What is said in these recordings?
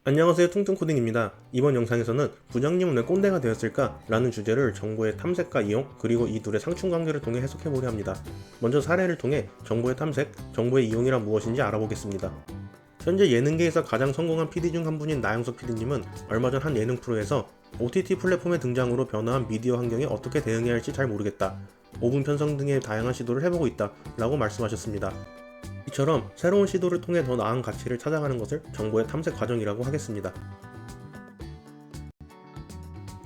안녕하세요, 퉁퉁코딩입니다. 이번 영상에서는 부장님은 왜 꼰대가 되었을까? 라는 주제를 정보의 탐색과 이용, 그리고 이 둘의 상충관계를 통해 해석해보려 합니다. 먼저 사례를 통해 정보의 탐색, 정보의 이용이란 무엇인지 알아보겠습니다. 현재 예능계에서 가장 성공한 PD 중 한 분인 나영석 PD님은 얼마 전 한 예능 프로에서 OTT 플랫폼의 등장으로 변화한 미디어 환경에 어떻게 대응해야 할지 잘 모르겠다, 5분 편성 등의 다양한 시도를 해보고 있다 라고 말씀하셨습니다. 이처럼 새로운 시도를 통해 더 나은 가치를 찾아가는 것을 정보의 탐색 과정이라고 하겠습니다.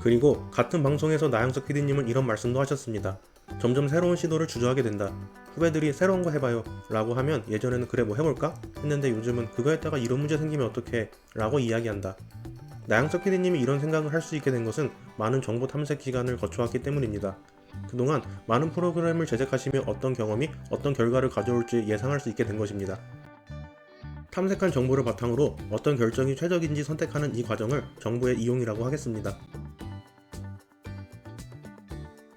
그리고 같은 방송에서 나영석 PD님은 이런 말씀도 하셨습니다. 점점 새로운 시도를 주저하게 된다. 후배들이 새로운 거 해봐요 라고 하면 예전에는 그래 뭐 해볼까? 했는데 요즘은 그거 했다가 이런 문제 생기면 어떡해? 라고 이야기한다. 나영석 PD님이 이런 생각을 할 수 있게 된 것은 많은 정보 탐색 기간을 거쳐왔기 때문입니다. 그동안 많은 프로그램을 제작하시며 어떤 경험이 어떤 결과를 가져올지 예상할 수 있게 된 것입니다. 탐색한 정보를 바탕으로 어떤 결정이 최적인지 선택하는 이 과정을 정보의 이용이라고 하겠습니다.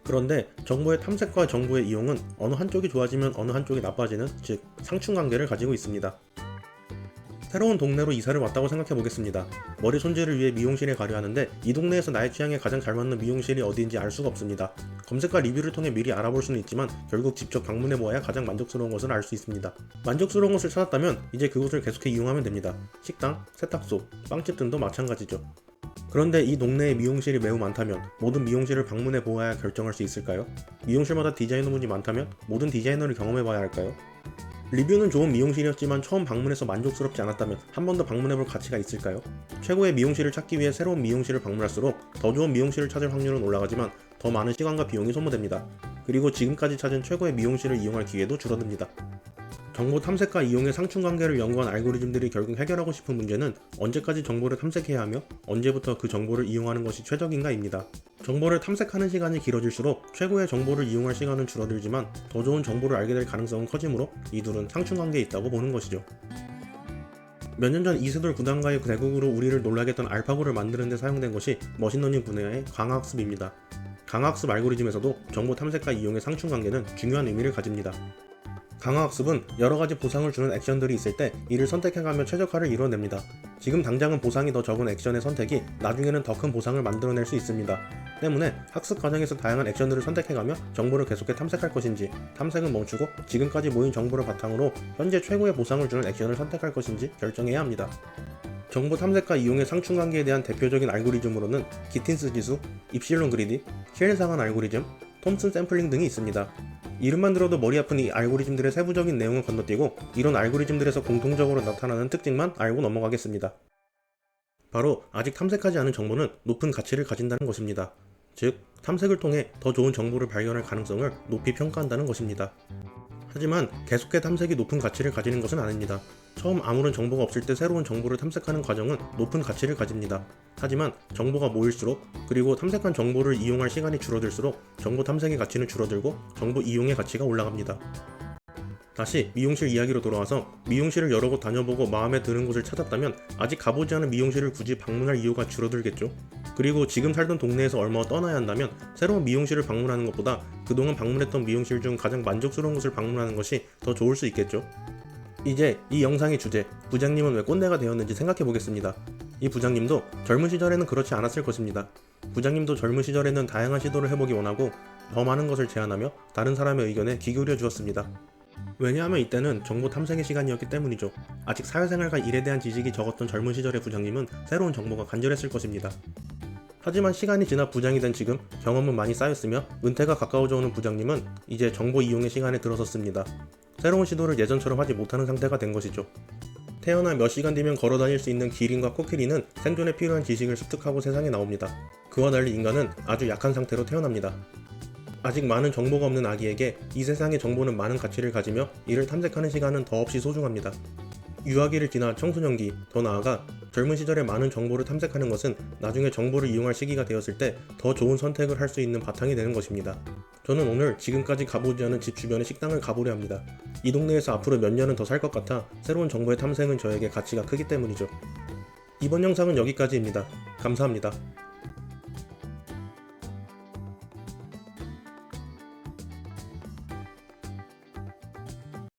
그런데 정보의 탐색과 정보의 이용은 어느 한쪽이 좋아지면 어느 한쪽이 나빠지는, 즉 상충관계를 가지고 있습니다. 새로운 동네로 이사를 왔다고 생각해 보겠습니다. 머리 손질을 위해 미용실에 가려 하는데 이 동네에서 나의 취향에 가장 잘 맞는 미용실이 어디인지 알 수가 없습니다. 검색과 리뷰를 통해 미리 알아볼 수는 있지만 결국 직접 방문해 보아야 가장 만족스러운 것을 알 수 있습니다. 만족스러운 것을 찾았다면 이제 그곳을 계속해 이용하면 됩니다. 식당, 세탁소, 빵집 등도 마찬가지죠. 그런데 이 동네에 미용실이 매우 많다면 모든 미용실을 방문해 보아야 결정할 수 있을까요? 미용실마다 디자이너분이 많다면 모든 디자이너를 경험해 봐야 할까요? 리뷰는 좋은 미용실이었지만 처음 방문해서 만족스럽지 않았다면 한 번 더 방문해볼 가치가 있을까요? 최고의 미용실을 찾기 위해 새로운 미용실을 방문할수록 더 좋은 미용실을 찾을 확률은 올라가지만 더 많은 시간과 비용이 소모됩니다. 그리고 지금까지 찾은 최고의 미용실을 이용할 기회도 줄어듭니다. 정보 탐색과 이용의 상충관계를 연구한 알고리즘들이 결국 해결하고 싶은 문제는 언제까지 정보를 탐색해야 하며 언제부터 그 정보를 이용하는 것이 최적인가입니다. 정보를 탐색하는 시간이 길어질수록 최고의 정보를 이용할 시간은 줄어들지만 더 좋은 정보를 알게 될 가능성은 커지므로 이 둘은 상충관계에 있다고 보는 것이죠. 몇 년 전 이세돌 구단과의 대국으로 우리를 놀라게 했던 알파고를 만드는 데 사용된 것이 머신러닝 분야의 강화학습입니다. 강화학습 알고리즘에서도 정보 탐색과 이용의 상충관계는 중요한 의미를 가집니다. 강화학습은 여러가지 보상을 주는 액션들이 있을 때 이를 선택해가며 최적화를 이뤄냅니다. 지금 당장은 보상이 더 적은 액션의 선택이 나중에는 더 큰 보상을 만들어낼 수 있습니다. 때문에 학습 과정에서 다양한 액션들을 선택해가며 정보를 계속해 탐색할 것인지, 탐색은 멈추고 지금까지 모인 정보를 바탕으로 현재 최고의 보상을 주는 액션을 선택할 것인지 결정해야 합니다. 정보 탐색과 이용의 상충관계에 대한 대표적인 알고리즘으로는 기틴스 지수, 입실론 그리디, 힐상한 알고리즘, 톰슨 샘플링 등이 있습니다. 이름만 들어도 머리 아픈 이 알고리즘들의 세부적인 내용을 건너뛰고 이런 알고리즘들에서 공통적으로 나타나는 특징만 알고 넘어가겠습니다. 바로 아직 탐색하지 않은 정보는 높은 가치를 가진다는 것입니다. 즉, 탐색을 통해 더 좋은 정보를 발견할 가능성을 높이 평가한다는 것입니다. 하지만 계속해 탐색이 높은 가치를 가지는 것은 아닙니다. 처음 아무런 정보가 없을 때 새로운 정보를 탐색하는 과정은 높은 가치를 가집니다. 하지만 정보가 모일수록, 그리고 탐색한 정보를 이용할 시간이 줄어들수록 정보 탐색의 가치는 줄어들고 정보 이용의 가치가 올라갑니다. 다시 미용실 이야기로 돌아와서 미용실을 여러 곳 다녀보고 마음에 드는 곳을 찾았다면 아직 가보지 않은 미용실을 굳이 방문할 이유가 줄어들겠죠. 그리고 지금 살던 동네에서 얼마 떠나야 한다면 새로운 미용실을 방문하는 것보다 그동안 방문했던 미용실 중 가장 만족스러운 곳을 방문하는 것이 더 좋을 수 있겠죠. 이제 이 영상의 주제, 부장님은 왜 꼰대가 되었는지 생각해 보겠습니다. 이 부장님도 젊은 시절에는 그렇지 않았을 것입니다. 부장님도 젊은 시절에는 다양한 시도를 해보기 원하고 더 많은 것을 제안하며 다른 사람의 의견에 귀 기울여 주었습니다. 왜냐하면 이때는 정보 탐색의 시간이었기 때문이죠. 아직 사회생활과 일에 대한 지식이 적었던 젊은 시절의 부장님은 새로운 정보가 간절했을 것입니다. 하지만 시간이 지나 부장이 된 지금 경험은 많이 쌓였으며 은퇴가 가까워져 오는 부장님은 이제 정보 이용의 시간에 들어섰습니다. 새로운 시도를 예전처럼 하지 못하는 상태가 된 것이죠. 태어나 몇 시간 뒤면 걸어 다닐 수 있는 기린과 코끼리는 생존에 필요한 지식을 습득하고 세상에 나옵니다. 그와 달리 인간은 아주 약한 상태로 태어납니다. 아직 많은 정보가 없는 아기에게 이 세상의 정보는 많은 가치를 가지며 이를 탐색하는 시간은 더없이 소중합니다. 유아기를 지나 청소년기, 더 나아가 젊은 시절에 많은 정보를 탐색하는 것은 나중에 정보를 이용할 시기가 되었을 때 더 좋은 선택을 할 수 있는 바탕이 되는 것입니다. 저는 오늘 지금까지 가보지 않은 집 주변의 식당을 가보려 합니다. 이 동네에서 앞으로 몇 년은 더 살 것 같아 새로운 정보의 탐색은 저에게 가치가 크기 때문이죠. 이번 영상은 여기까지입니다. 감사합니다.